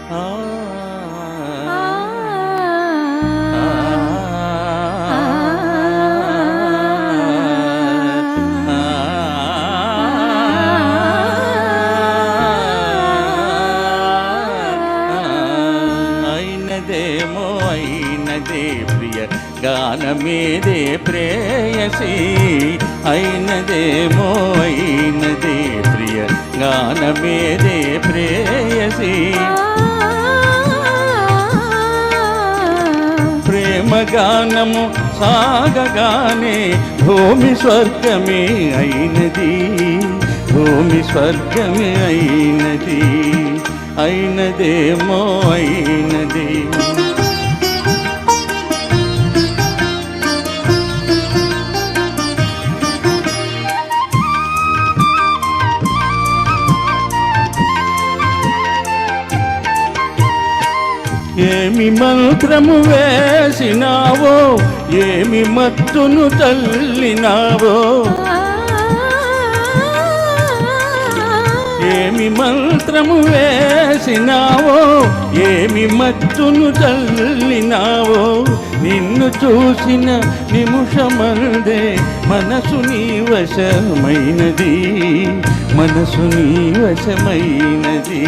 అయినదేమో అయినదే ప్రియ గానమేదే ప్రేయసి, అయినదేమో అయినదే ప్రియ గానమేదే ప్రేయసి. ప్రేమగానము సాగగానే భూమి స్వర్గమే అయినది, భూమి స్వర్గమే అయినది, అయినదేమో అయినది. ఏమి మంత్రము వేసినావో, ఏమి మత్తును తల్లినావో, ఏమి మంత్రము వేసినావో, ఏమి మత్తును తల్లినావో. నిన్ను చూసిన నిమిషమందే మనసు నీ వశమైనది, మనసు నీ వశమైనది,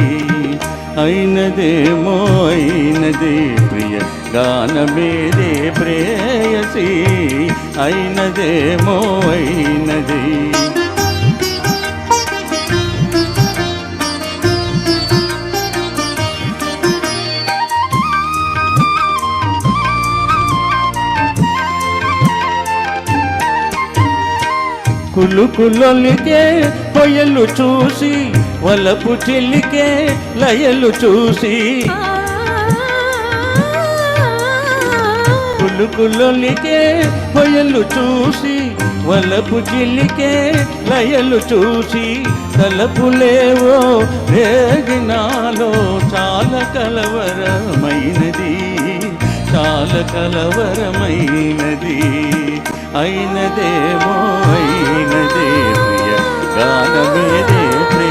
అయినదేమో అయినదే ప్రియ గానమేదే ప్రేయసి, అయినదేమో అయినది. కులుకులొలికే పొయలు చూసి, వలపు చెల్లికే లయలు చూసి, కులుకులొలికే పొయలు చూసి, వలపు చెల్లికే లయలు చూసి. తలపులేవో రేగినాలో చాలా కలవరమైనది, చాలా కలవరమైనది, అయినదేమో అయినదే ప్రియ గానమేదే ప్రియ